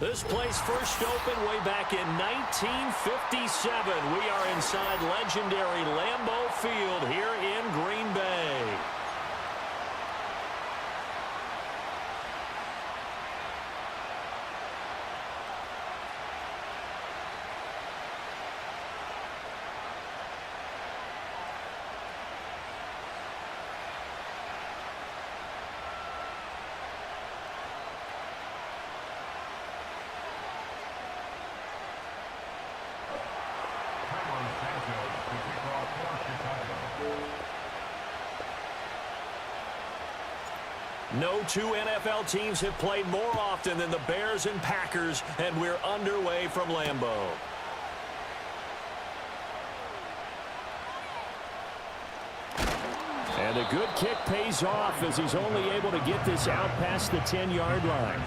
This place first opened way back in 1957. We are inside legendary Lambeau Field here in Green Bay. No two NFL teams have played more often than the Bears and Packers, and we're underway from Lambeau. And a good kick pays off as he's only able to get this out past the 10-yard line.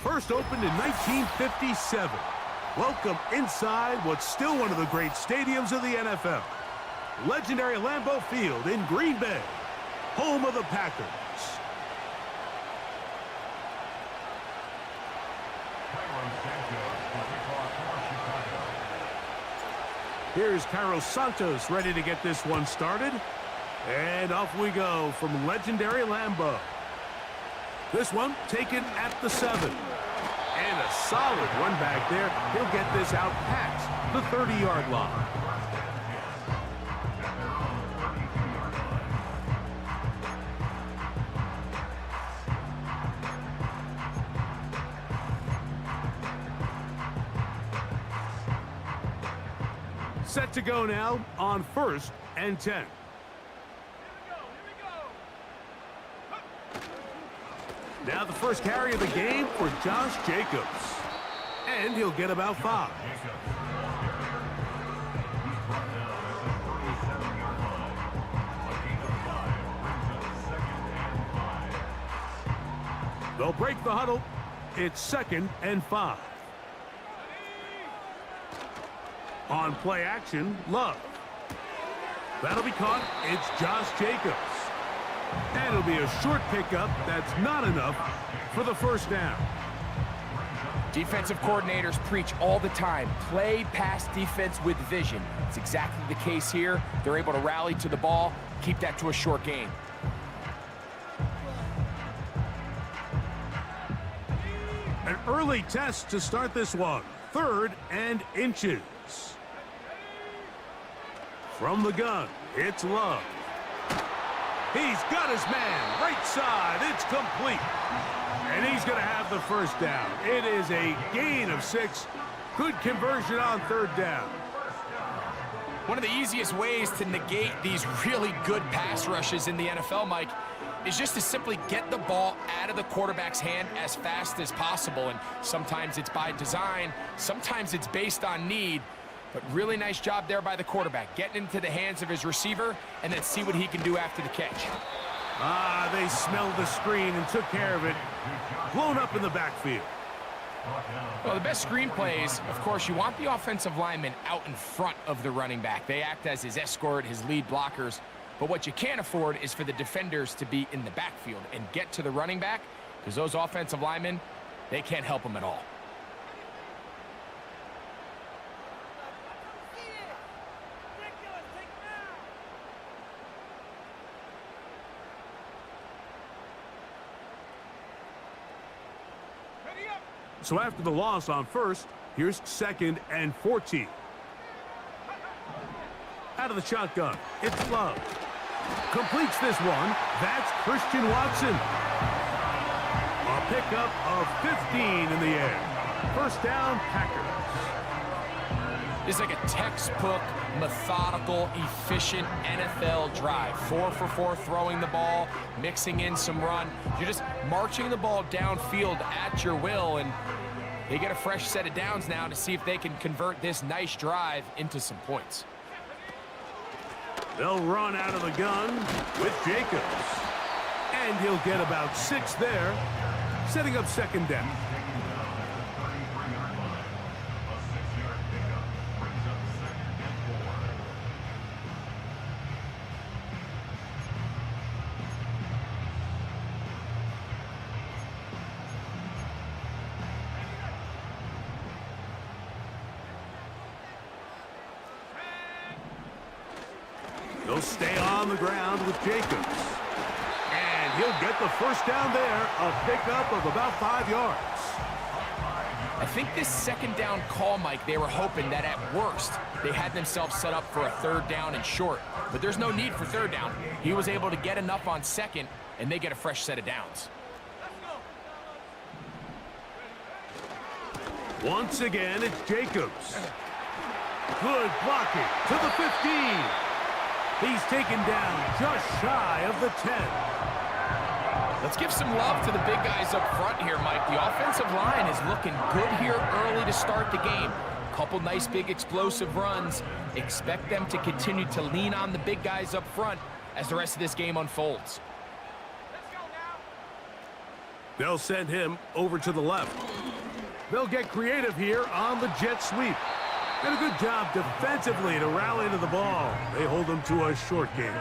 First opened in 1957. Welcome inside what's still one of the great stadiums of the NFL. Legendary Lambeau Field in Green Bay, home of the Packers. Here's Carlos Santos ready to get this one started. And off we go from legendary Lambeau. This one taken at the 7. And a solid run back there. He'll get this out past the 30-yard line. Set to go now on 1st and 10. Now the first carry of the game for Josh Jacobs. And he'll get about 5. They'll break the huddle. It's 2nd and 5. On play action, Love. That'll be caught. It's Josh Jacobs. And it'll be a short pickup. That's not enough for the first down. Defensive coordinators preach all the time, play pass defense with vision. It's exactly the case here. They're able to rally to the ball, keep that to a short gain. An early test to start this one. 3rd and inches. From the gun, it's Love. He's got his man, right side, it's complete. And he's going to have the first down. It is a gain of 6. Good conversion on 3rd down. One of the easiest ways to negate these really good pass rushes in the NFL, Mike, is just to simply get the ball out of the quarterback's hand as fast as possible. And sometimes it's by design, sometimes it's based on need. But really nice job there by the quarterback, getting into the hands of his receiver, and then see what he can do after the catch. They smelled the screen and took care of it. Blown up in the backfield. Well, the best screen plays, of course, you want the offensive lineman out in front of the running back. They act as his escort, his lead blockers. But what you can't afford is for the defenders to be in the backfield and get to the running back, because those offensive linemen, they can't help him at all. So after the loss on 1st, here's 2nd and 14. Out of the shotgun, it's Love. Completes this one. That's Christian Watson. A pickup of 15 in the air. First down, Packers. It's like a textbook, methodical, efficient NFL drive. 4 for 4 throwing the ball, mixing in some run. You're just marching the ball downfield at your will, and they get a fresh set of downs now to see if they can convert this nice drive into some points. They'll run out of the gun with Jacobs. And he'll get about 6 there, setting up 2nd down. They'll stay on the ground with Jacobs. And he'll get the first down there, a pickup of about 5 yards. I think this 2nd down call, Mike, they were hoping that at worst they had themselves set up for a 3rd down and short. But there's no need for 3rd down. He was able to get enough on 2nd, and they get a fresh set of downs. Once again, it's Jacobs. Good blocking to the 15. He's taken down just shy of the 10. Let's give some love to the big guys up front here, Mike. The offensive line is looking good here early to start the game. Couple nice big explosive runs. Expect them to continue to lean on the big guys up front as the rest of this game unfolds. They'll send him over to the left. They'll get creative here on the jet sweep. And a good job defensively to rally to the ball. They hold them to a short game.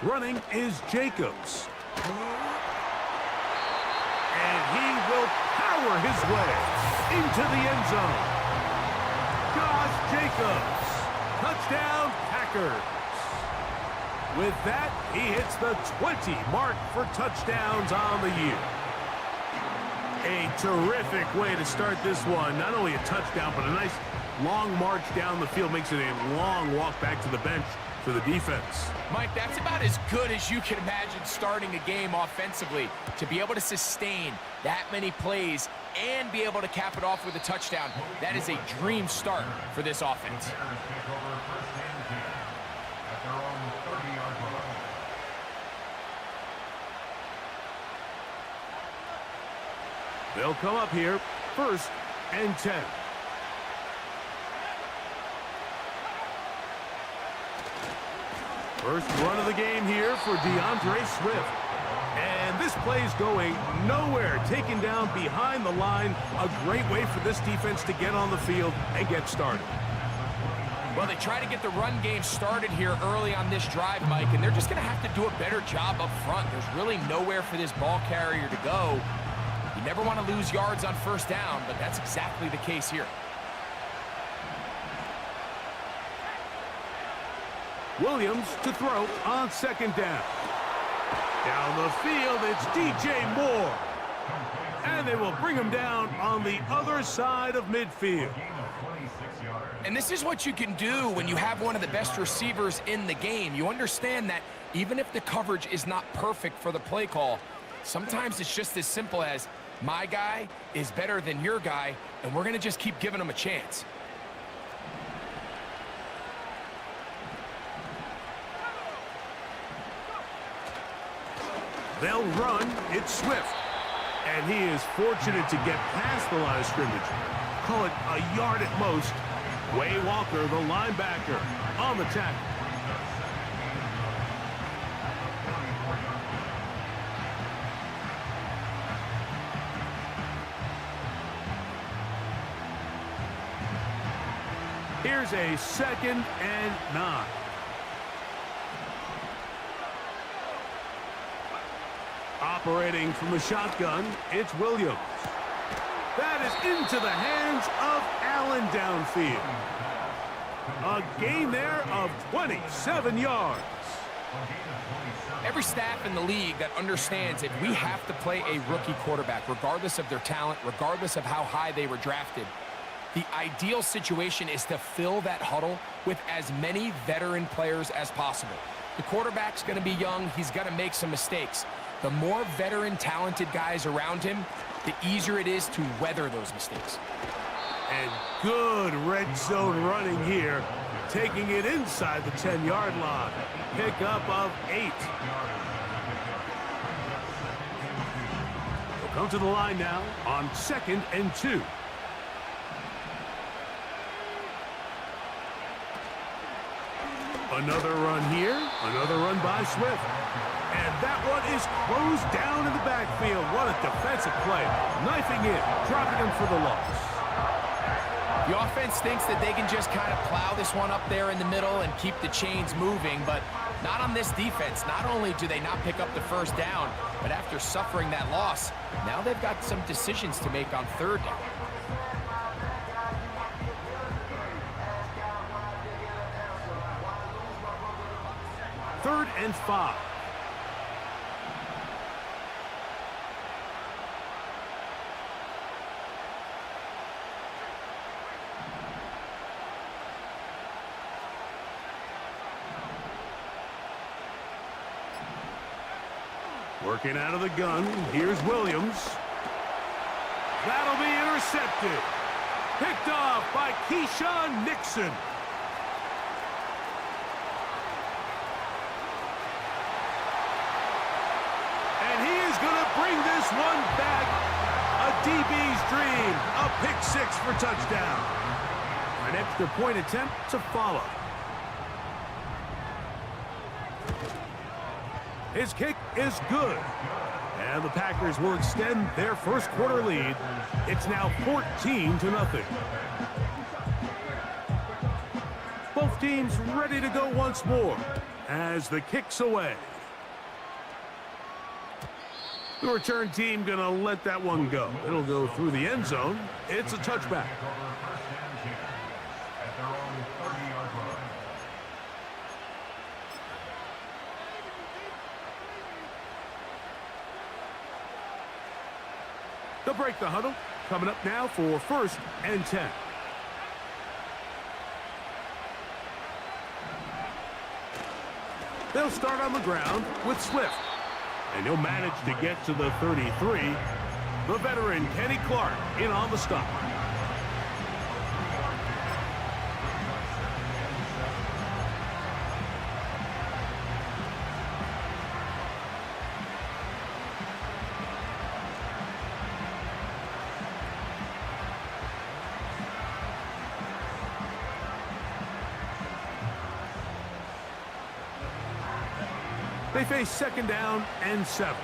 Running is Jacobs. And he will power his way into the end zone. Josh Jacobs. Touchdown, Packers. With that, he hits the 20 mark for touchdowns on the year. A terrific way to start this one. Not only a touchdown, but a nice long march down the field. Makes it a long walk back to the bench for the defense. Mike, that's about as good as you can imagine starting a game offensively. To be able to sustain that many plays and be able to cap it off with a touchdown, that is a dream start for this offense. They'll come up here, 1st and 10. First run of the game here for DeAndre Swift. And this play's going nowhere. Taken down behind the line. A great way for this defense to get on the field and get started. Well, they try to get the run game started here early on this drive, Mike, and they're just going to have to do a better job up front. There's really nowhere for this ball carrier to go. You never want to lose yards on 1st down, but that's exactly the case here. Williams to throw on 2nd down. Down the field, it's DJ Moore. And they will bring him down on the other side of midfield. And this is what you can do when you have one of the best receivers in the game. You understand that even if the coverage is not perfect for the play call, sometimes it's just as simple as, my guy is better than your guy, and we're going to just keep giving him a chance. They'll run. It's Swift. And he is fortunate to get past the line of scrimmage. Call it a yard at most. Way Walker, the linebacker, on the tackle. Here's a 2nd and 9. Operating from the shotgun, it's Williams. That is into the hands of Allen downfield. A gain there of 27 yards. Every staff in the league that understands if we have to play a rookie quarterback, regardless of their talent, regardless of how high they were drafted, the ideal situation is to fill that huddle with as many veteran players as possible. The quarterback's going to be young. He's going to make some mistakes. The more veteran, talented guys around him, the easier it is to weather those mistakes. And good red zone running here, taking it inside the 10-yard line. Pickup of 8. They'll come to the line now on 2nd and 2. Another run here, another run by Swift. And that one is closed down in the backfield. What a defensive play. Knifing in, dropping him for the loss. The offense thinks that they can just kind of plow this one up there in the middle and keep the chains moving, but not on this defense. Not only do they not pick up the 1st down, but after suffering that loss, now they've got some decisions to make on 3rd down. Third and 5. Working out of the gun, here's Williams. That'll be intercepted. Picked off by Keyshawn Nixon. And he is going to bring this one back. A DB's dream. A pick 6 for touchdown. An extra point attempt to follow. His kick is good. And the Packers will extend their 1st quarter lead. It's now 14-0. Both teams ready to go once more as the kick's away. The return team going to let that one go. It'll go through the end zone. It's a touchback. They'll break the huddle. Coming up now for 1st and 10. They'll start on the ground with Swift. And he'll manage to get to the 33. The veteran Kenny Clark in on the stop. They face 2nd down and 7.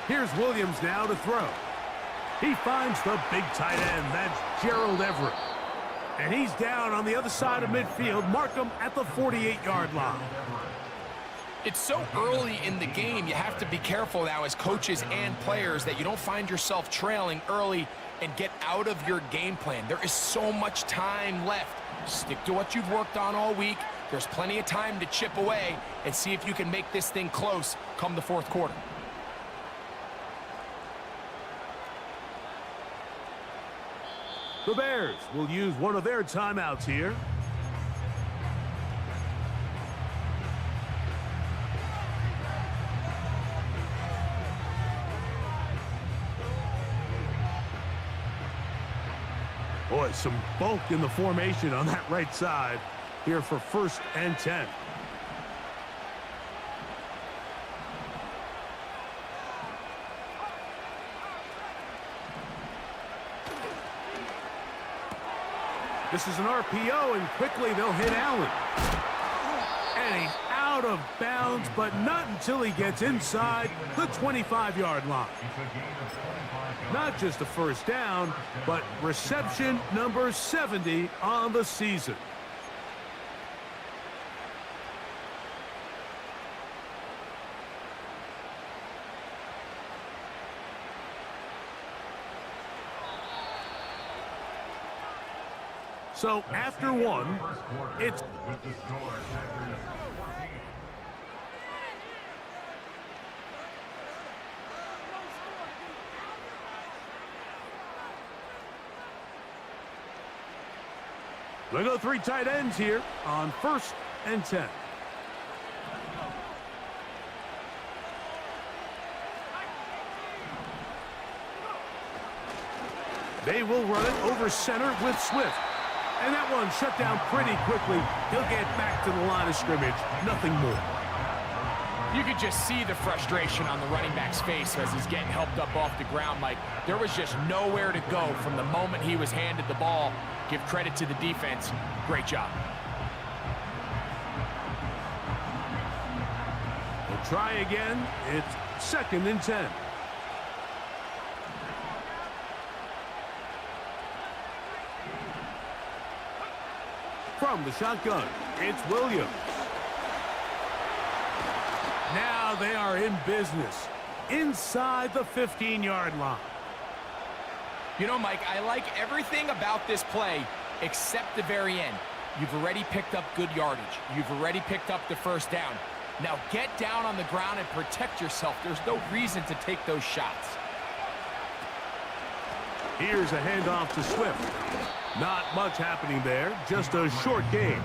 Here's Williams now to throw. He finds the big tight end. That's Gerald Everett. And he's down on the other side of midfield. Mark him at the 48-yard line. It's so early in the game, you have to be careful now as coaches and players that you don't find yourself trailing early and get out of your game plan. There is so much time left. Stick to what you've worked on all week. There's plenty of time to chip away and see if you can make this thing close come the 4th quarter. The Bears will use one of their timeouts here. Boy, some bulk in the formation on that right side here for 1st and 10. This is an RPO, and quickly they'll hit Allen. And he's out of bounds, but not until he gets inside the 25-yard line. Not just a 1st down, but reception number 70 on the season. So after one, it's they go 3 tight ends here on 1st and 10. They will run it over center with Swift. And that one shut down pretty quickly. He'll get back to the line of scrimmage. Nothing more. You could just see the frustration on the running back's face as he's getting helped up off the ground, Mike. There was just nowhere to go from the moment he was handed the ball. Give credit to the defense. Great job. We'll try again. It's 2nd and 10. From the shotgun, it's Williams. Now they are in business inside the 15-yard line. You know, Mike, I like everything about this play except the very end. You've already picked up good yardage. You've already picked up the 1st down. Now get down on the ground and protect yourself. There's no reason to take those shots. Here's a handoff to Swift. Not much happening there, just a short game.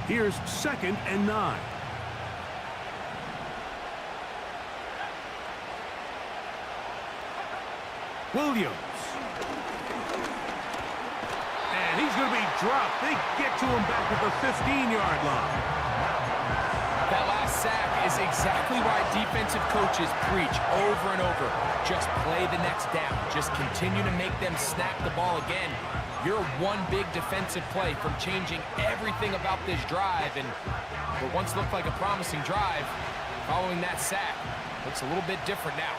Here's 2nd and 9. Williams. And he's going to be dropped. They get to him back at the 15-yard line. That last sack is exactly why defensive coaches preach over and over. Just play the next down. Just continue to make them snap the ball again. You're one big defensive play from changing everything about this drive. And what once looked like a promising drive, following that sack, looks a little bit different now.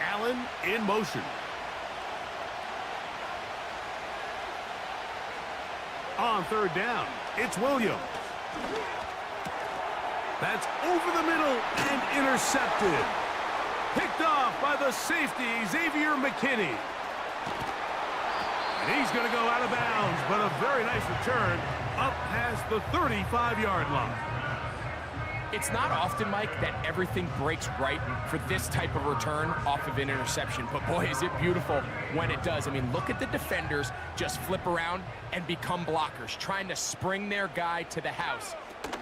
Allen in motion. On third down, it's Williams. That's over the middle and intercepted. Picked off by the safety, Xavier McKinney. And he's going to go out of bounds, but a very nice return up past the 35-yard line. It's not often, Mike, that everything breaks right for this type of return off of an interception. But, boy, is it beautiful when it does. I mean, look at the defenders just flip around and become blockers, trying to spring their guy to the house.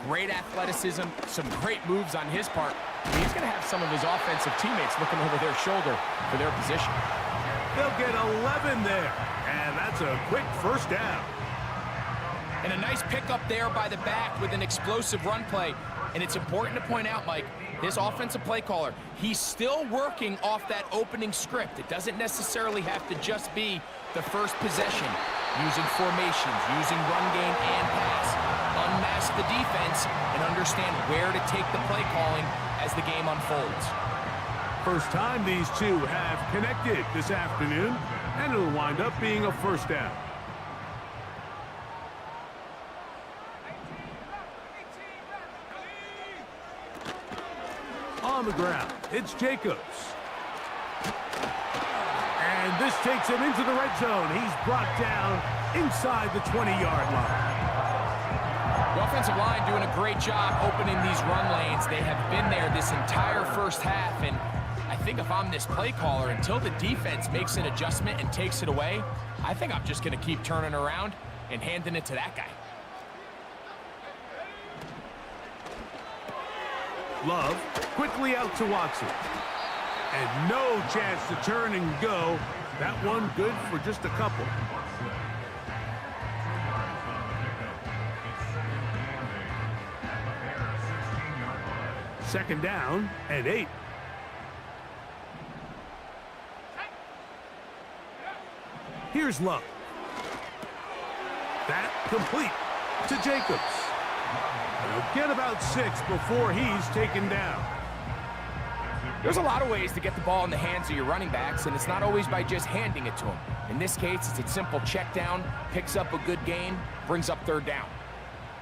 Great athleticism, some great moves on his part. I mean, he's going to have some of his offensive teammates looking over their shoulder for their position. They'll get 11 there, and that's a quick first down. And a nice pickup there by the back with an explosive run play. And it's important to point out, Mike, this offensive play caller, he's still working off that opening script. It doesn't necessarily have to just be the first possession, using formations, using run game and pass. Unmask the defense and understand where to take the play calling as the game unfolds. First time these two have connected this afternoon, and it'll wind up being a first down. On the ground, it's Jacobs. And this takes him into the red zone. He's brought down inside the 20-yard line. The offensive line doing a great job opening these run lanes. They have been there this entire first half, and I think if I'm this play caller, until the defense makes an adjustment and takes it away, I think I'm just going to keep turning around and handing it to that guy. Love quickly out to Watson. And no chance to turn and go. That one good for just a couple. Second down and 8. Here's Love. That complete to Jacobs. He'll get about 6 before he's taken down. There's a lot of ways to get the ball in the hands of your running backs, and it's not always by just handing it to them. In this case, it's a simple check down, picks up a good gain, brings up third down.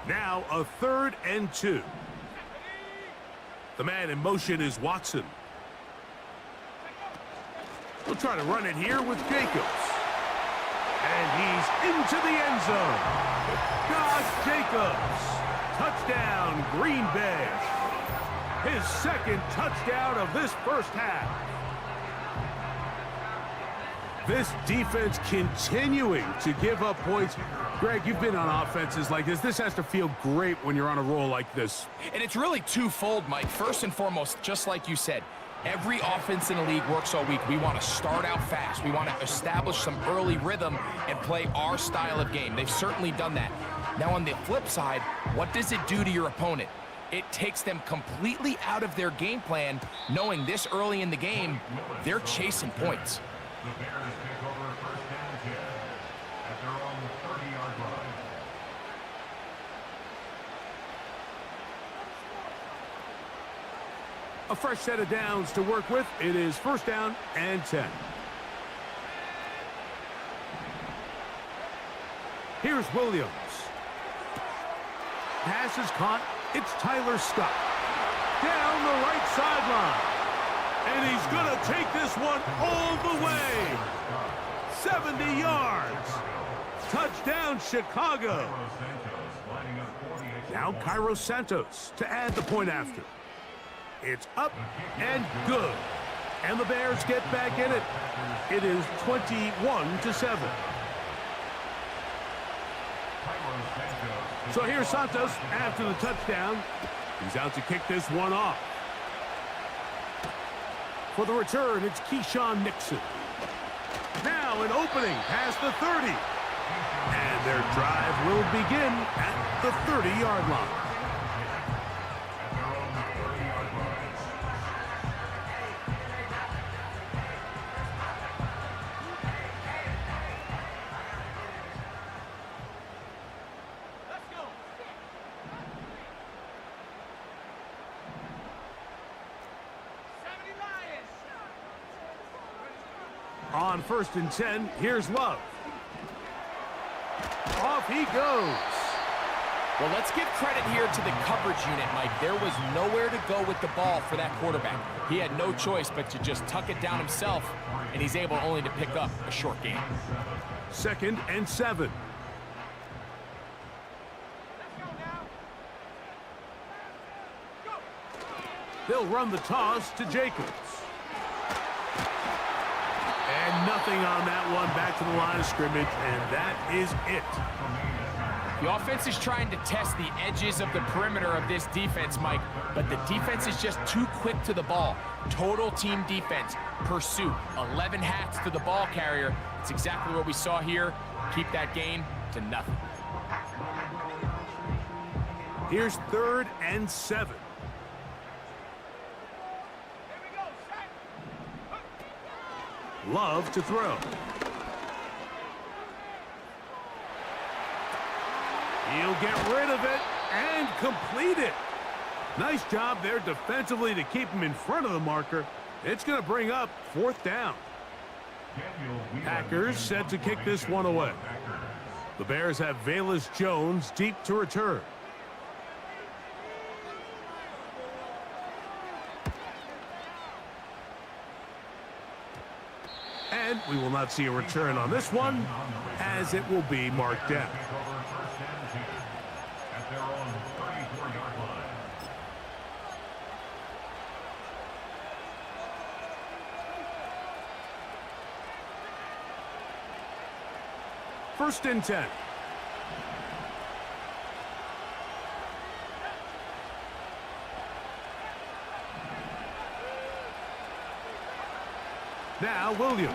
Now a 3rd and 2. The man in motion is Watson. We'll try to run it here with Jacobs. And he's into the end zone. Josh Jacobs. Touchdown, Green Bay. His second touchdown of this first half. This defense continuing to give up points. Greg, you've been on offenses like this. This has to feel great when you're on a roll like this. And it's really twofold, Mike. First and foremost, just like you said, every offense in the league works all week. We want to start out fast. We want to establish some early rhythm and play our style of game. They've certainly done that. Now, on the flip side, what does it do to your opponent? It takes them completely out of their game plan, knowing this early in the game, they're chasing points. The Bears take over first and 10 at their own 30-yard line. A fresh set of downs to work with. It is first down and 10. Here's Williams. Pass is caught. It's Tyler Scott. Down the right sideline. And he's going to take this one all the way. 70 yards. Touchdown, Chicago. Now Cairo Santos to add the point after. It's up and good. And the Bears get back in it. It is 21-7. So here's Santos after the touchdown. He's out to kick this one off. For the return, it's Keyshawn Nixon. Now an opening past the 30. And their drive will begin at the 30-yard line. At their own 30-yard line. On 1st and 10, here's Love. Off he goes. Well, let's give credit here to the coverage unit, Mike. There was nowhere to go with the ball for that quarterback. He had no choice but to just tuck it down himself, and he's able only to pick up a short gain. 2nd and 7. They'll run the toss to Jacobs. And nothing on that one, back to the line of scrimmage, and that is it. The offense is trying to test the edges of the perimeter of this defense, Mike, but the defense is just too quick to the ball. Total team defense, pursuit, 11 hats to the ball carrier. It's exactly what we saw here. Keep that gain to nothing. Here's 3rd and 7. Love to throw. He'll get rid of it and complete it. Nice job there defensively to keep him in front of the marker. It's going to bring up 4th down. Packers set to kick this one away. The Bears have Velus Jones deep to return. And we will not see a return on this one, as it will be marked down. At their own 34-yard line. First and 10. Now Williams.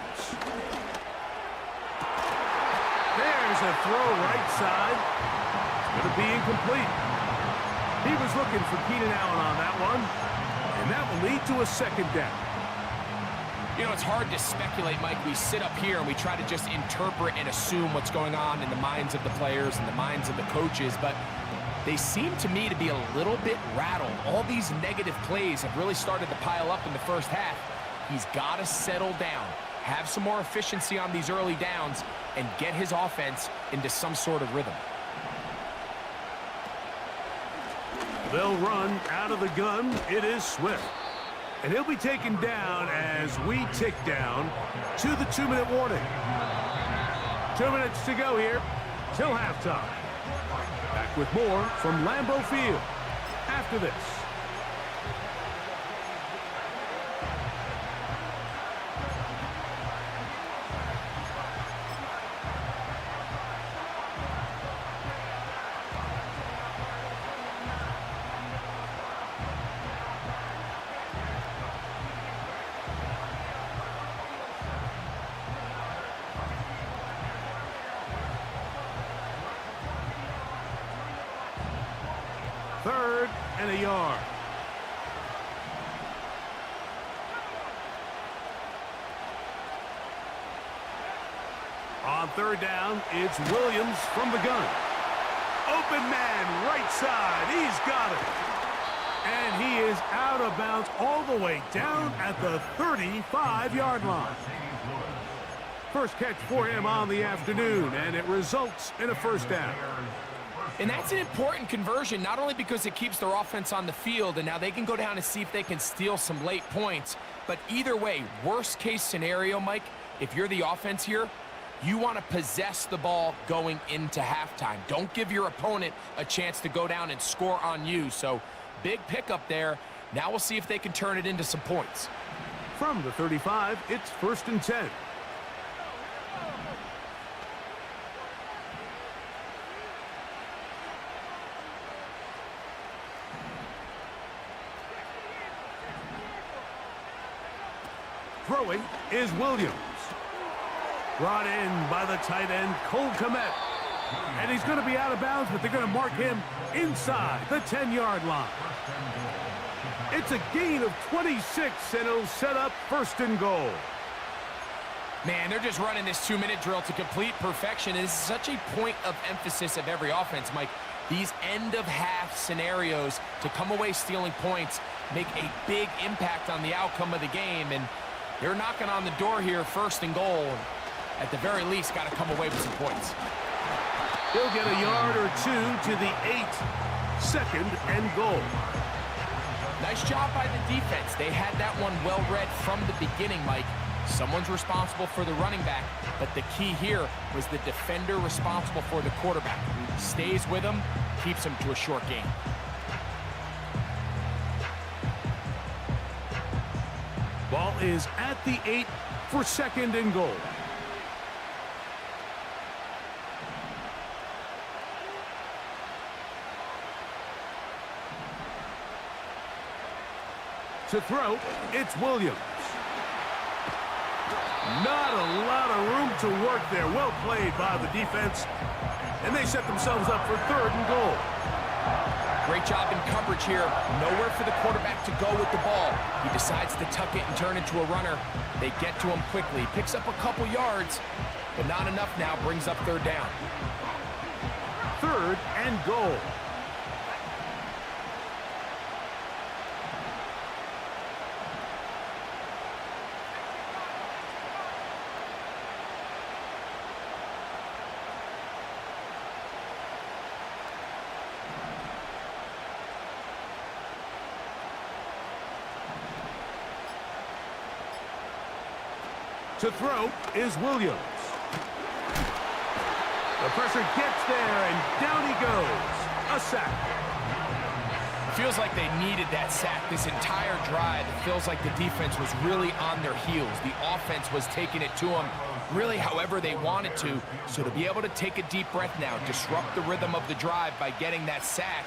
There's a throw right side. It's going to be incomplete. He was looking for Keenan Allen on that one, and that will lead to a 2nd down. You know, it's hard to speculate, Mike. We sit up here and we try to just interpret and assume what's going on in the minds of the players and the minds of the coaches, but they seem to me to be a little bit rattled. All these negative plays have really started to pile up in the first half. He's got to settle down, have some more efficiency on these early downs, and get his offense into some sort of rhythm. They'll run out of the gun. It is Swift. And he'll be taken down as we tick down to the 2-minute warning. 2 minutes to go here till halftime. Back with more from Lambeau Field after this. Third and a yard. On 3rd down, it's Williams from the gun. Open man, right side. He's got it. And he is out of bounds all the way down at the 35-yard line. First catch for him on the afternoon, and it results in a 1st down. And that's an important conversion, not only because it keeps their offense on the field, and now they can go down and see if they can steal some late points, but either way, worst case scenario, Mike, if you're the offense here, you want to possess the ball going into halftime. Don't give your opponent a chance to go down and score on you. So big pickup there. Now we'll see if they can turn it into some points. From the 35, it's 1st and 10. Throwing is Williams. Brought in by the tight end, Cole Kmet. And he's going to be out of bounds, but they're going to mark him inside the 10-yard line. It's a gain of 26, and it'll set up 1st and goal. Man, they're just running this 2-minute drill to complete perfection. This is such a point of emphasis of every offense, Mike. These end-of-half scenarios to come away stealing points make a big impact on the outcome of the game, and they're knocking on the door here, 1st and goal. At the very least, got to come away with some points. He'll get a yard or 2 to the 8. 2nd and goal. Nice job by the defense. They had that one well read from the beginning, Mike. Someone's responsible for the running back, but the key here was the defender responsible for the quarterback. Stays with him, keeps him to a short gain. Ball is at the 8 for 2nd and goal. To throw, it's Williams. Not a lot of room to work there. Well played by the defense. And they set themselves up for 3rd and goal. Great job in coverage here. Nowhere for the quarterback to go with the ball. He decides to tuck it and turn into a runner. They get to him quickly. Picks up a couple yards, but not enough now. Brings up 3rd down. 3rd and goal. To throw is Williams. The pressure gets there, and down he goes. A sack. Feels like they needed that sack this entire drive. It feels like the defense was really on their heels. The offense was taking it to them really however they wanted to. So to be able to take a deep breath now, disrupt the rhythm of the drive by getting that sack,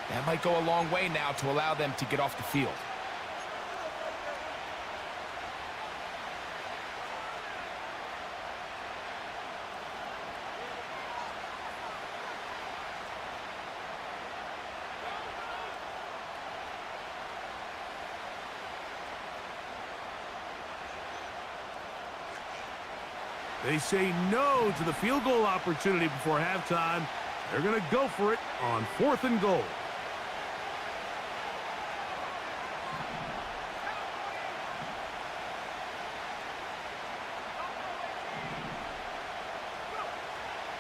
that might go a long way now to allow them to get off the field. They say no to the field goal opportunity before halftime. They're going to go for it on 4th and goal.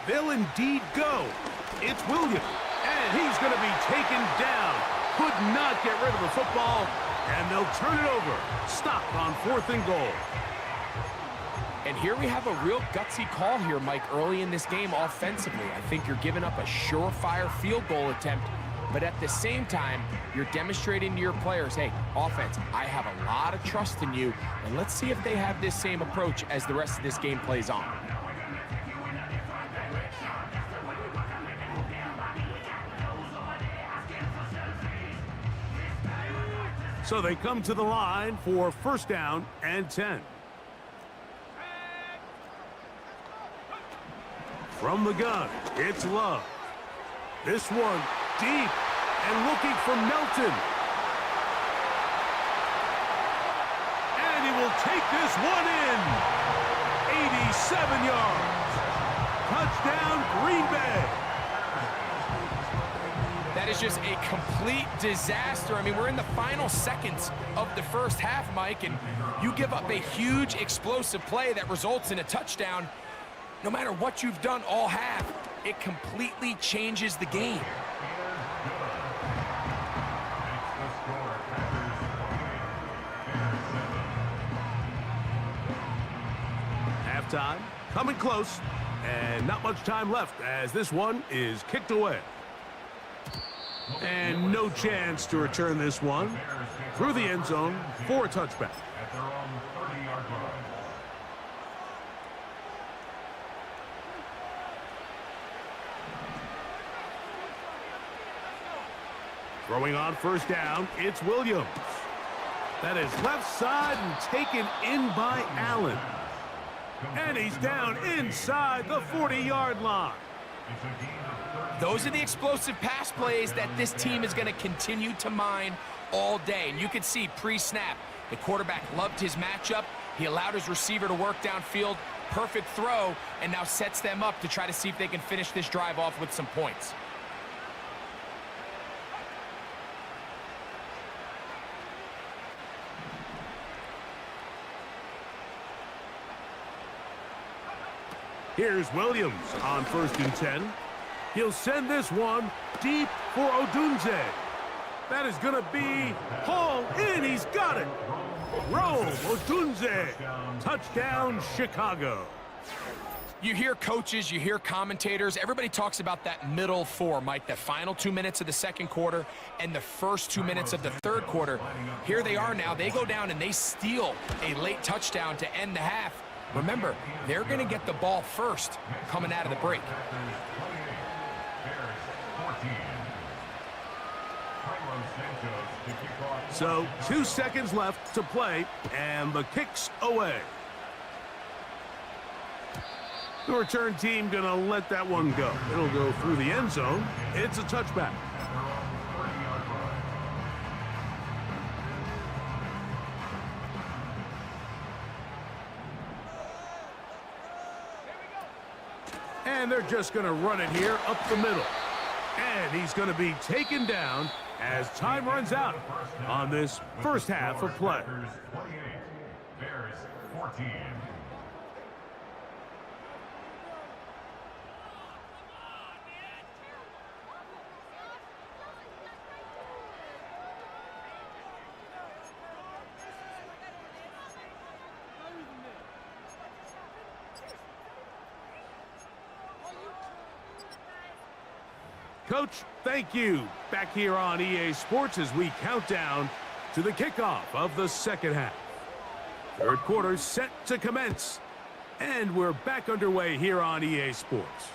They'll indeed go. It's Williams, and he's going to be taken down. Could not get rid of the football, and they'll turn it over. Stop on 4th and goal. And here we have a real gutsy call here, Mike, early in this game offensively. I think you're giving up a surefire field goal attempt, but at the same time, you're demonstrating to your players, hey, offense, I have a lot of trust in you, and let's see if they have this same approach as the rest of this game plays on. So they come to the line for 1st down and 10. From the gun, it's Love. This one deep and looking for Melton. And he will take this one in. 87 yards. Touchdown, Green Bay. That is just a complete disaster. I mean, we're in the final seconds of the 1st half, Mike, and you give up a huge explosive play that results in a touchdown. No matter what you've done all half, it completely changes the game. Halftime, coming close, and not much time left as this one is kicked away. And no chance to return this one through the end zone for a touchback. At their own 30-yard line. Throwing on 1st down, it's Williams. That is left side and taken in by Allen. And he's down inside the 40-yard line. It's a gain of 30. Those are the explosive pass plays that this team is going to continue to mine all day. And you can see pre-snap, the quarterback loved his matchup. He allowed his receiver to work downfield. Perfect throw, and now sets them up to try to see if they can finish this drive off with some points. Here's Williams on 1st and 10. He'll send this one deep for Odunze. That is going to be hauled in. He's got it. Rome Odunze. Touchdown, Chicago. You hear coaches, you hear commentators, everybody talks about that middle four, Mike, the final 2 minutes of the second quarter and the first 2 minutes of the third quarter. Here they are now. They go down and they steal a late touchdown to end the half. Remember, they're going to get the ball first coming out of the break. So 2 seconds left to play, and the kick's away. The return team going to let that one go. It'll go through the end zone. It's a touchback. And they're just going to run it here up the middle. And he's going to be taken down as time runs out on this first half of play. 28, Bears 14. Coach, thank you. Back here on EA Sports as we count down to the kickoff of the second half. Third quarter set to commence. And we're back underway here on EA Sports.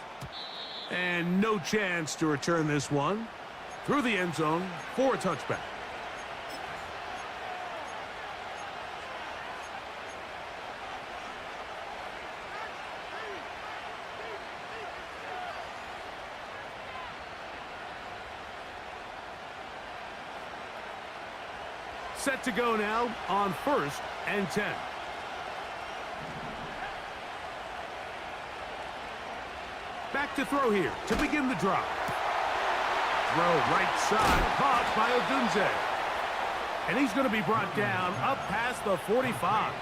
And no chance to return this one through the end zone for a touchback. Set to go now on 1st and 10. Back to throw here to begin the drive. Throw right side, caught by Odunze. And he's going to be brought down up past the 45.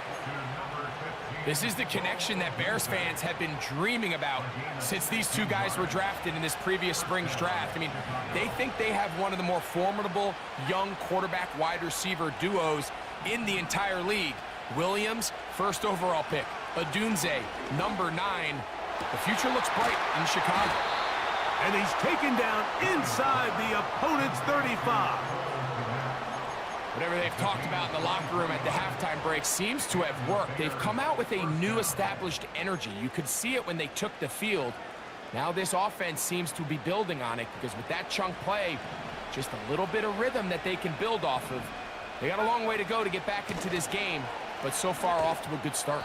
This is the connection that Bears fans have been dreaming about since these two guys were drafted in this previous spring's draft. I mean, they think they have one of the more formidable young quarterback wide receiver duos in the entire league. Williams, first overall pick. Odunze, number 9. The future looks bright in Chicago. And he's taken down inside the opponent's 35. Whatever they've talked about in the locker room at the halftime break seems to have worked. They've come out with a new established energy. You could see it when they took the field. Now this offense seems to be building on it because with that chunk play, just a little bit of rhythm that they can build off of. They got a long way to go to get back into this game, but so far off to a good start.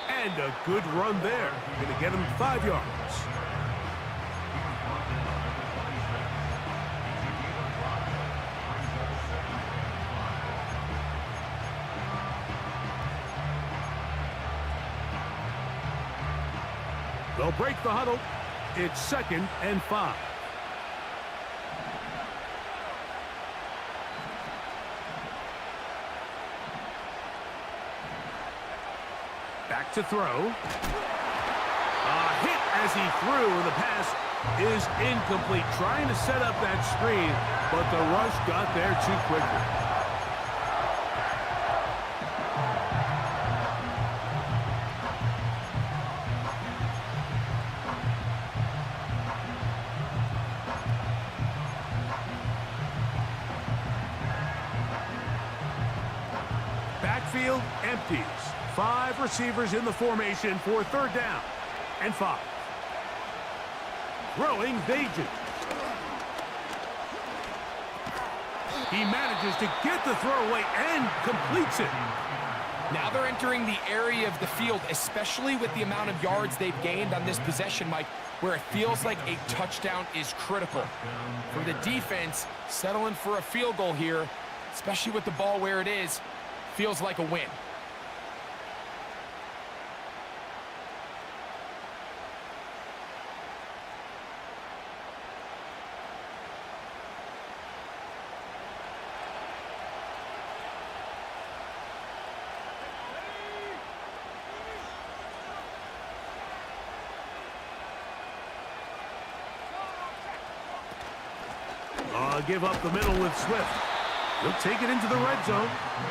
And a good run there. Going to get him 5 yards. They'll break the huddle. It's 2nd and 5. Back to throw. A hit as he threw. The pass is incomplete. Trying to set up that screen, but the rush got there too quickly. Backfield empties. 5 receivers in the formation for 3rd down and 5. Throwing Bajan. He manages to get the throw away and completes it. Now they're entering the area of the field, especially with the amount of yards they've gained on this possession, Mike, where it feels like a touchdown is critical. For the defense, settling for a field goal here, especially with the ball where it is, feels like a win. Give up the middle with Swift. He'll take it into the red zone.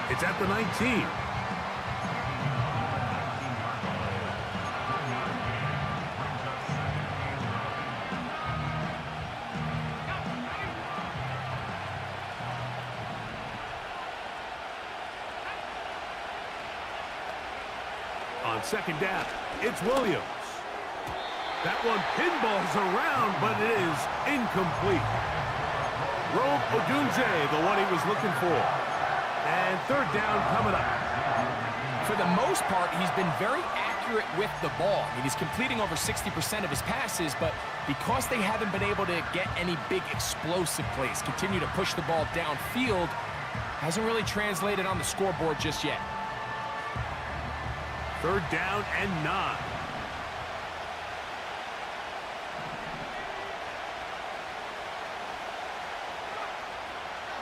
It's at the 19. On second down, it's Williams. That one pinballs around, but it is incomplete. Rome Odunze, the one he was looking for. And third down coming up. For the most part, he's been very accurate with the ball. I mean, he's completing over 60% of his passes, but because they haven't been able to get any big explosive plays, continue to push the ball downfield, hasn't really translated on the scoreboard just yet. Third down and 9.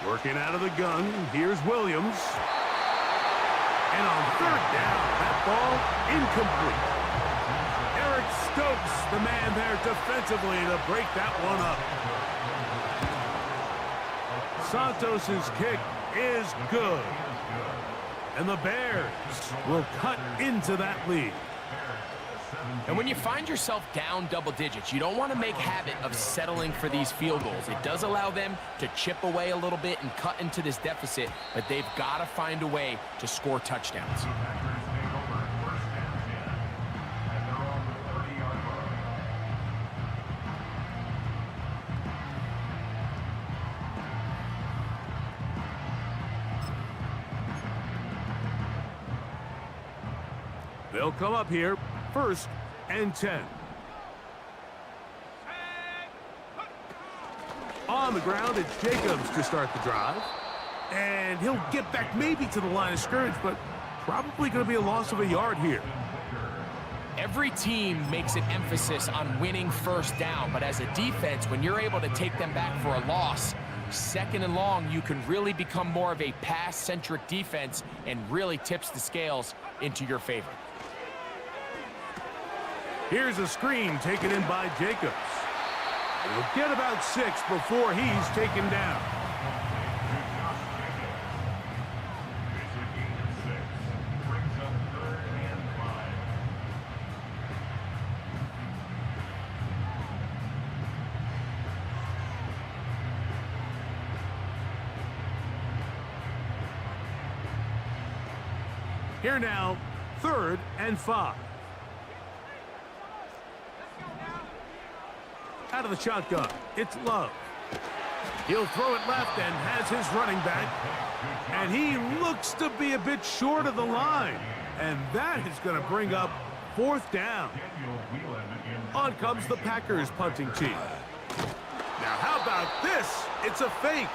Working out of the gun, here's Williams. And on third down, that ball incomplete. Eric Stokes, the man there defensively to break that one up. Santos's kick is good. And the Bears will cut into that lead. And when you find yourself down double digits, you don't want to make habit of settling for these field goals. It does allow them to chip away a little bit and cut into this deficit, but they've got to find a way to score touchdowns. They'll come up here, first and 10. On the ground, it's Jacobs to start the drive. And he'll get back maybe to the line of scrimmage, but probably going to be a loss of a yard here. Every team makes an emphasis on winning first down, but as a defense, when you're able to take them back for a loss, second and long, you can really become more of a pass-centric defense and really tips the scales into your favor. Here's a screen taken in by Jacobs. He'll get about 6 before he's taken down. Here now, third and 5. Out of the shotgun, it's Love. He'll throw it left and has his running back. And he looks to be a bit short of the line. And that is going to bring up fourth down. On comes the Packers punting team. Now how about this? It's a fake.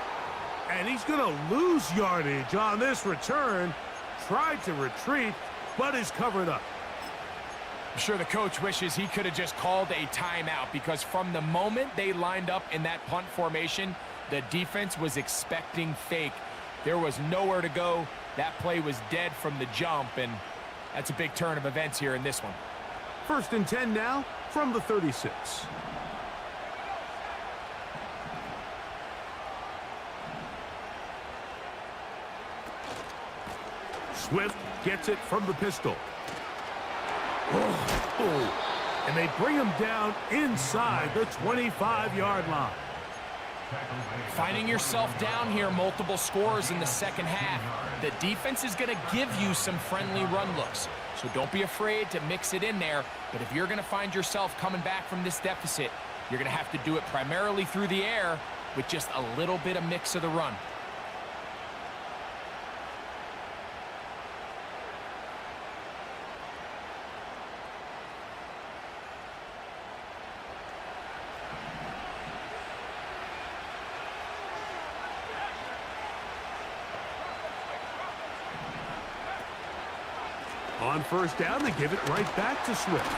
And he's going to lose yardage on this return. Tried to retreat, but is covered up. I'm sure the coach wishes he could have just called a timeout, because from the moment they lined up in that punt formation, the defense was expecting fake. There was nowhere to go. That play was dead from the jump, and that's a big turn of events here in this one. First and 10 now from the 36. Swift gets it from the pistol. Oh. And they bring him down inside the 25-yard line. Finding yourself down here, multiple scores in the second half. The defense is going to give you some friendly run looks, so don't be afraid to mix it in there. But if you're going to find yourself coming back from this deficit, you're going to have to do it primarily through the air with just a little bit of mix of the run. On first down, they give it right back to Swift.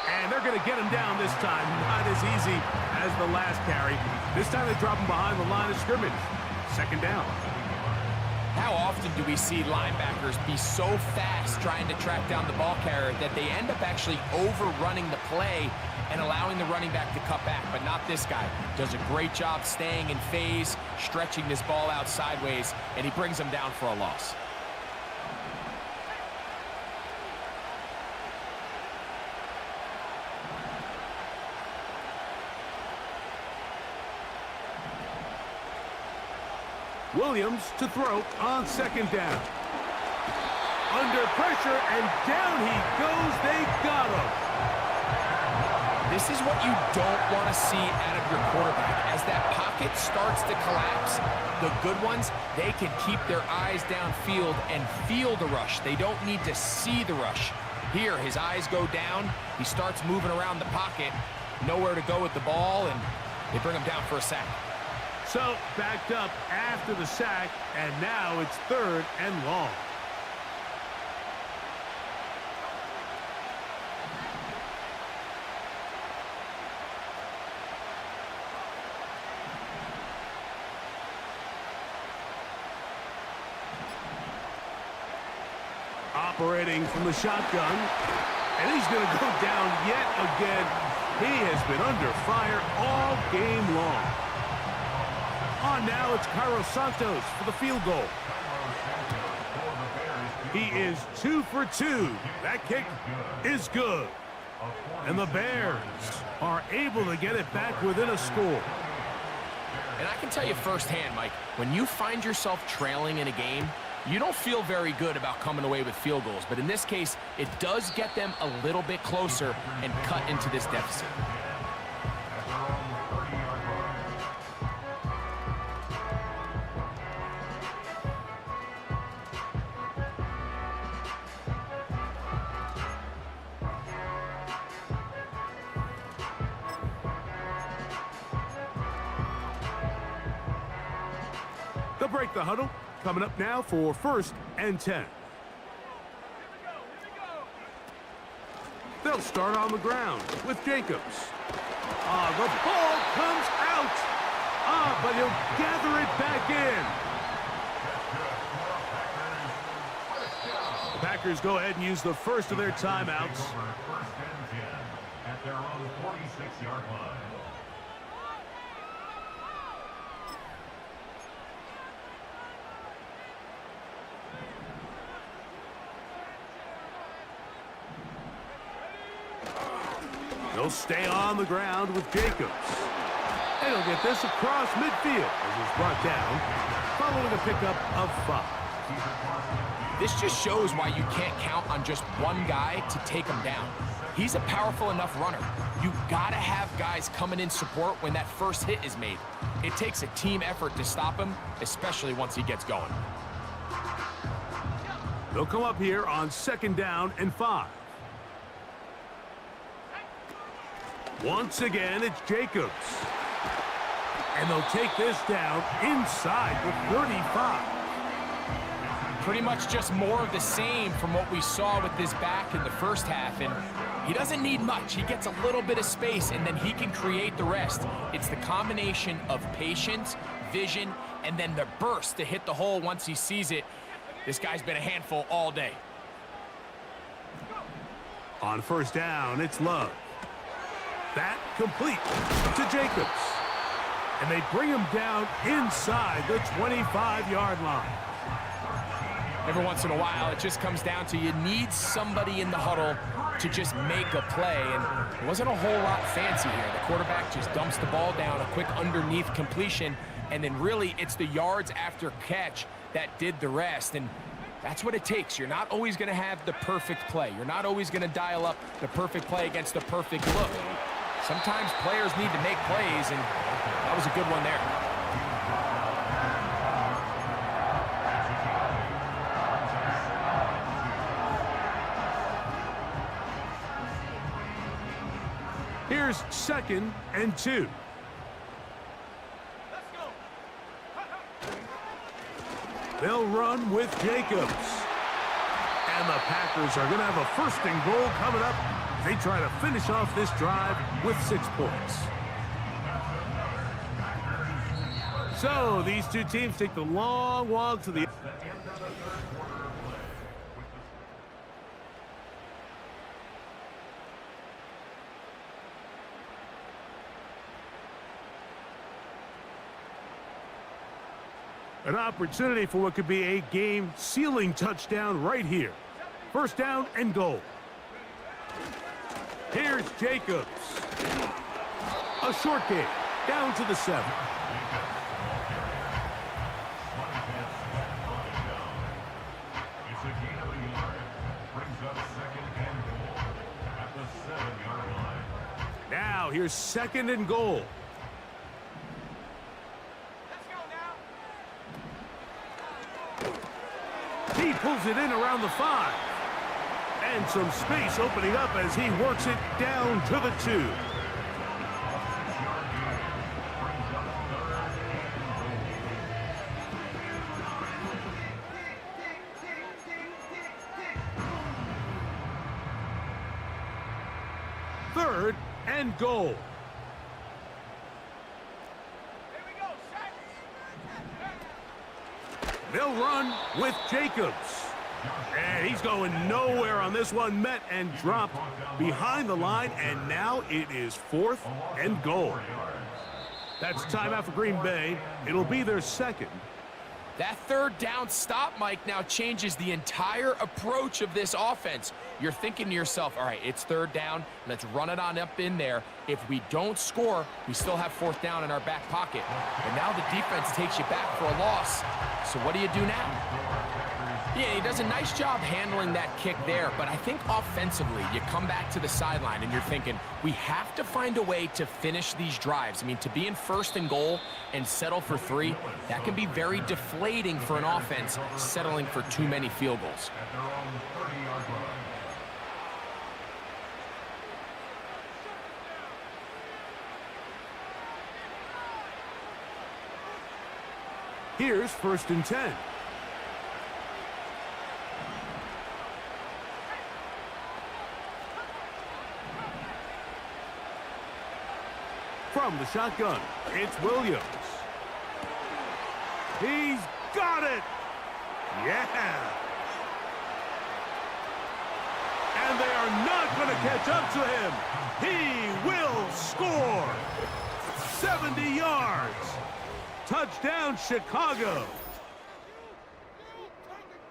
And they're going to get him down this time. Not as easy as the last carry. This time they drop him behind the line of scrimmage. Second down. How often do we see linebackers be so fast trying to track down the ball carrier that they end up actually overrunning the play and allowing the running back to cut back? But not this guy. Does a great job staying in phase, stretching this ball out sideways, and he brings him down for a loss. Williams to throw on second down. Under pressure, and down he goes. They got him. This is what you don't want to see out of your quarterback. As that pocket starts to collapse, the good ones, they can keep their eyes downfield and feel the rush. They don't need to see the rush. Here, his eyes go down. He starts moving around the pocket. Nowhere to go with the ball, and they bring him down for a sack. So, backed up after the sack, and now it's third and long. Operating from the shotgun, and he's going to go down yet again. He has been under fire all game long. On now, it's Cairo Santos for the field goal. He is 2 for 2. That kick is good. And the Bears are able to get it back within a score. And I can tell you firsthand, Mike, when you find yourself trailing in a game, you don't feel very good about coming away with field goals. But in this case, it does get them a little bit closer and cut into this deficit. They'll break the huddle. Coming up now for 1st and 10. They'll start on the ground with Jacobs. The ball comes out. But he'll gather it back in. The Packers go ahead and use the first of their timeouts. 1st and 10 at their own 46-yard line. They'll stay on the ground with Jacobs. And he'll get this across midfield as he's brought down, following a pickup of 5. This just shows why you can't count on just one guy to take him down. He's a powerful enough runner. You gotta have guys coming in support when that first hit is made. It takes a team effort to stop him, especially once he gets going. They'll come up here on 2nd down and 5. Once again, it's Jacobs. And they'll take this down inside the 35. Pretty much just more of the same from what we saw with this back in the first half. And he doesn't need much. He gets a little bit of space, and then he can create the rest. It's the combination of patience, vision, and then the burst to hit the hole once he sees it. This guy's been a handful all day. On 1st down, it's Love. That complete to Jacobs. And they bring him down inside the 25-yard line. Every once in a while, it just comes down to you need somebody in the huddle to just make a play. And it wasn't a whole lot fancy here. The quarterback just dumps the ball down, a quick underneath completion, and then really it's the yards after catch that did the rest. And that's what it takes. You're not always going to have the perfect play. You're not always going to dial up the perfect play against the perfect look. Sometimes players need to make plays, and that was a good one there. Here's 2nd and 2. They'll run with Jacobs. And the Packers are going to have a 1st and goal coming up. They try to finish off this drive with 6 points. So these two teams take the long walk to the... An opportunity for what could be a game-sealing touchdown right here. 1st down and goal. Here's Jacobs. A short game, down to the 7. It's a gain of a yard. Brings up 2nd and goal at the 7-yard line. Now here's 2nd and goal. He pulls it in around the 5. And some space opening up as he works it down to the 2. Third and goal. They'll run with Jacobs. And he's going nowhere on this one. Met and dropped behind the line. And now it is 4th and goal. That's timeout for Green Bay. It'll be their 2nd. That 3rd down stop, Mike, now changes the entire approach of this offense. You're thinking to yourself, all right, it's 3rd down. Let's run it on up in there. If we don't score, we still have 4th down in our back pocket. And now the defense takes you back for a loss. So what do you do now? Yeah, he does a nice job handling that kick there, but I think offensively, you come back to the sideline and you're thinking, we have to find a way to finish these drives. I mean, to be in 1st and goal and settle for 3, that can be very deflating for an offense settling for too many field goals. At their own 30-yard line. Here's 1st and 10. From the shotgun, it's Williams. He's got it! Yeah! And they are not going to catch up to him. He will score! 70 yards! Touchdown, Chicago!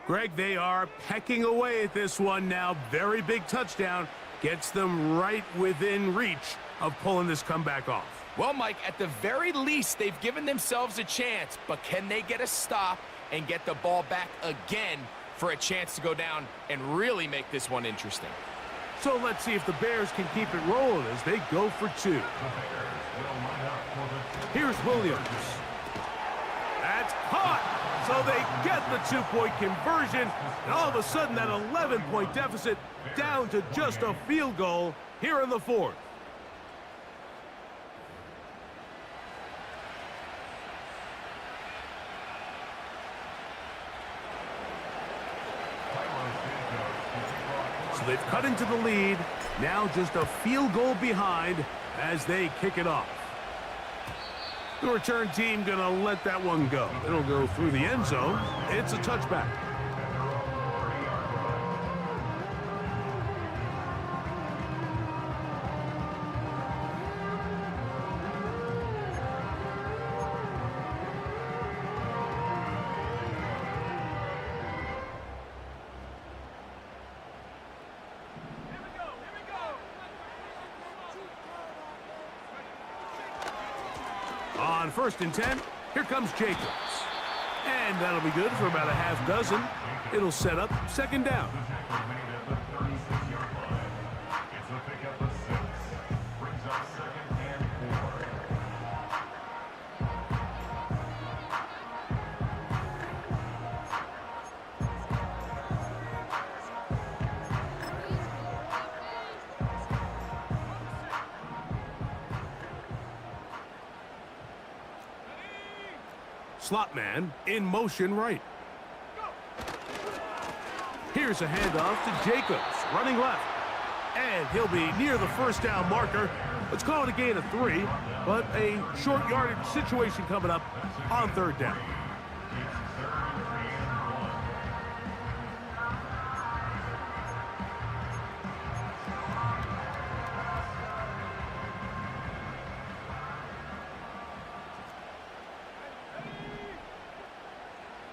Greg, they are pecking away at this one now. Very big touchdown. Gets them right within reach of pulling this comeback off. Well, Mike, at the very least, they've given themselves a chance, but can they get a stop and get the ball back again for a chance to go down and really make this one interesting? So let's see if the Bears can keep it rolling as they go for 2. Here's Williams. That's caught! So they get the 2-point conversion, and all of a sudden that 11-point deficit down to just a field goal here in the 4th. So they've cut into the lead, now just a field goal behind as they kick it off. The return team gonna let that one go. It'll go through the end zone. It's a touchback. On 1st and 10, here comes Jacobs. And that'll be good for about a half dozen. It'll set up 2nd down. It's a pickup of 6. Brings up 2nd and 4. Slot man in motion right. Here's a handoff to Jacobs, running left. And he'll be near the first down marker. Let's call it a gain of 3, but a short yardage situation coming up on third down.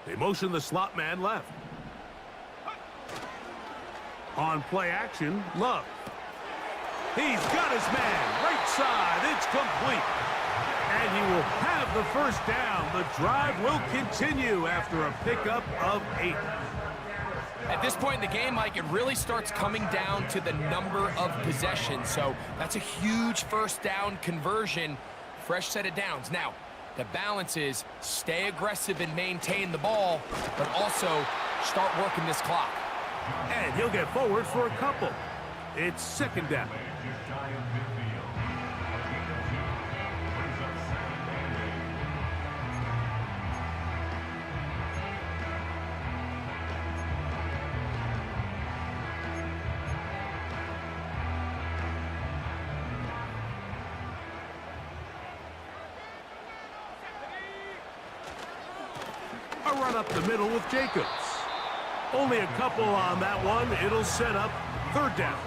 They motion the slot man left. On play action, Love. He's got his man, right side, it's complete. And he will have the first down. The drive will continue after a pickup of 8. At this point in the game, Mike, it really starts coming down to the number of possessions. So that's a huge first down conversion, fresh set of downs. Now, the balance is stay aggressive and maintain the ball, but also start working this clock. And he'll get forward for a couple. It's second down. A run up the middle with Jacobs. Only a couple on that one. It'll set up third down.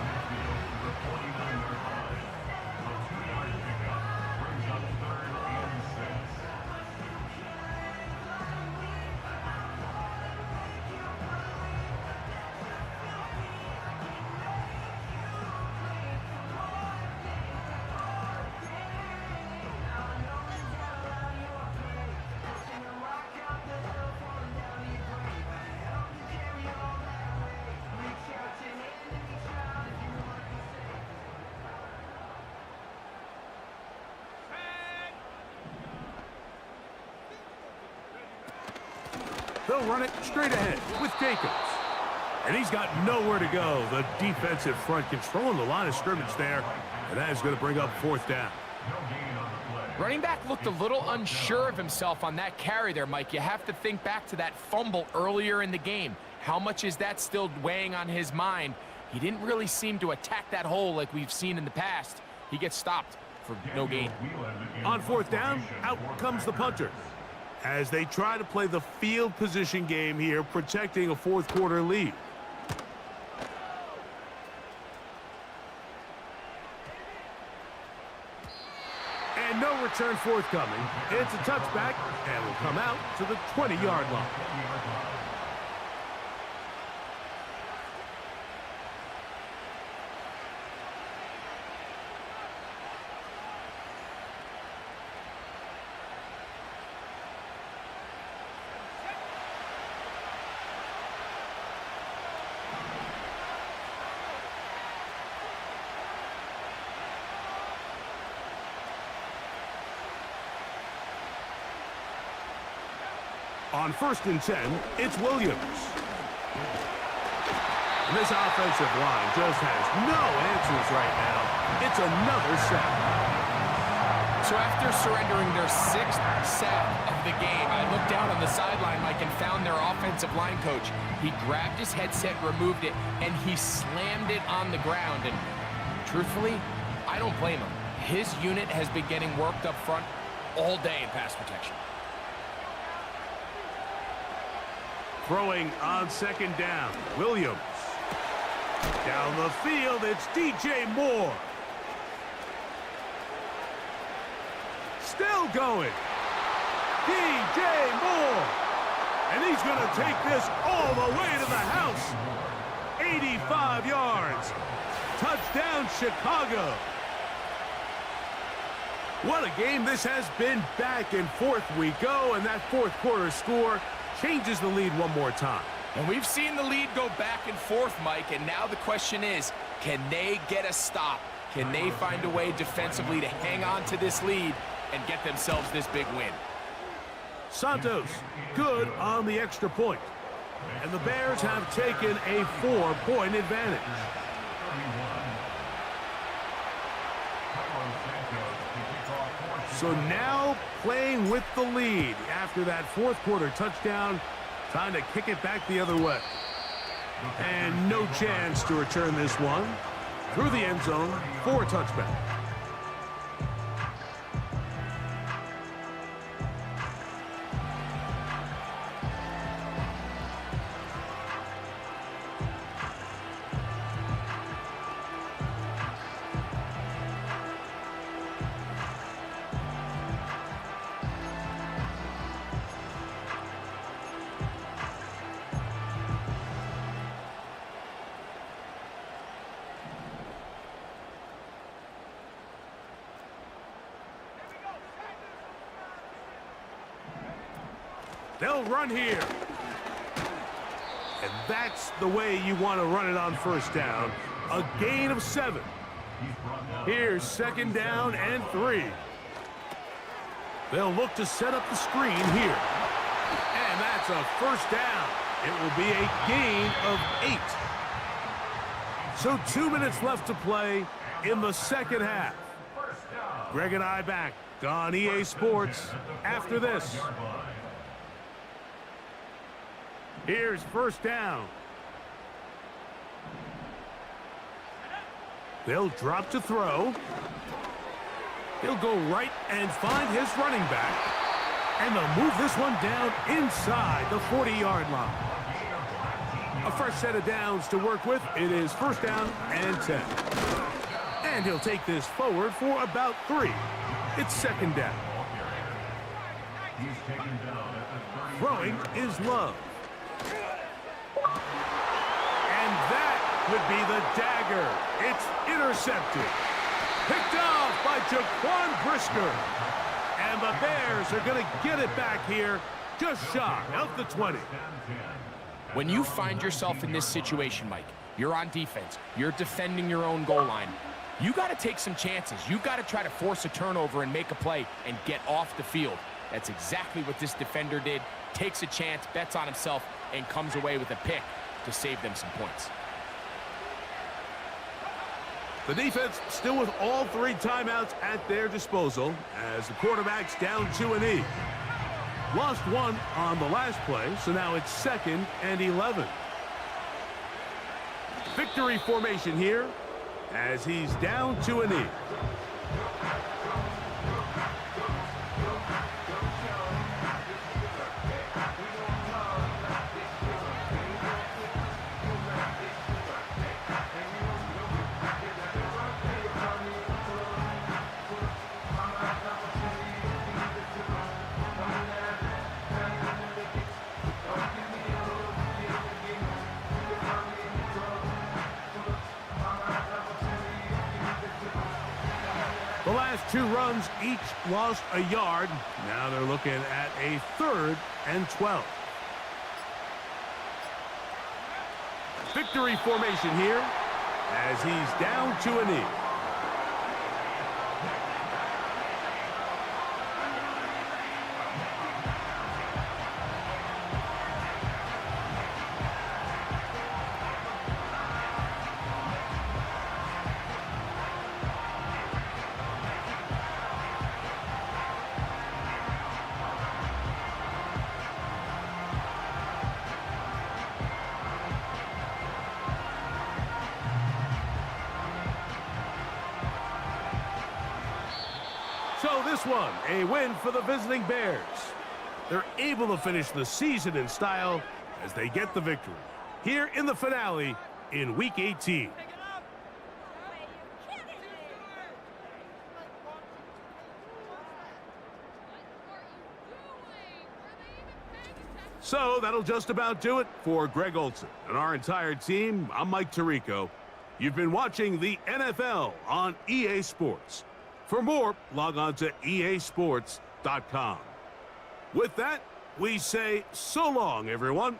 They'll run it straight ahead with Jacobs. And he's got nowhere to go. The defensive front controlling the line of scrimmage there. And that is going to bring up fourth down. Running back looked a little unsure of himself on that carry there, Mike. You have to think back to that fumble earlier in the game. How much is that still weighing on his mind? He didn't really seem to attack that hole like we've seen in the past. He gets stopped for no gain. On fourth down, out comes the punter. As they try to play the field position game here, protecting a fourth quarter lead. And no return forthcoming. It's a touchback and will come out to the 20-yard line. On 1st and 10, it's Williams. And this offensive line just has no answers right now. It's another sack. So after surrendering their 6th sack of the game, I looked down on the sideline, Mike, and found their offensive line coach. He grabbed his headset, removed it, and he slammed it on the ground. And truthfully, I don't blame him. His unit has been getting worked up front all day in pass protection. Throwing on second down, Williams. Down the field, it's DJ Moore. Still going. DJ Moore. And he's going to take this all the way to the house. 85 yards. Touchdown, Chicago. What a game this has been. Back and forth we go, and that fourth quarter score changes the lead one more time. And we've seen the lead go back and forth, Mike, and now the question is, can they get a stop? Can they find a way defensively to hang on to this lead and get themselves this big win? Santos, good on the extra point. And the Bears have taken a 4-point advantage. So now playing with the lead after that fourth quarter touchdown, trying to kick it back the other way. And no chance to return this one through the end zone for a touchback. They'll run here. And that's the way you want to run it on first down. A gain of 7. Here's second down and 3. They'll look to set up the screen here. And that's a first down. It will be a gain of 8. So 2 minutes left to play in the second half. Greg and I back on EA Sports after this. Here's first down. They'll drop to throw. He'll go right and find his running back. And they'll move this one down inside the 40-yard line. A fresh set of downs to work with. It is first down and 10. And he'll take this forward for about 3. It's second down. Throwing is Love. And that would be the dagger. It's intercepted. Picked off by Jaquan Brisker. And the Bears are going to get it back here just shy of the 20. When you find yourself in this situation, Mike, you're on defense, you're defending your own goal line, you got to take some chances. You got to try to force a turnover and make a play and get off the field. That's exactly what this defender did. Takes a chance, bets on himself, and comes away with a pick to save them some points. The defense still with all 3 timeouts at their disposal as the quarterback's down to a knee. Lost 1 on the last play, so now it's 2nd and 11. Victory formation here as he's down to a knee. The last 2 runs each lost a yard. Now they're looking at a 3rd and 12. Victory formation here as he's down to a knee. So this one, a win for the visiting Bears. They're able to finish the season in style as they get the victory here in the finale in Week 18. So that'll just about do it for Greg Olson and our entire team. I'm Mike Tirico. You've been watching the NFL on EA Sports. For more, log on to easports.com. With that, we say so long, everyone.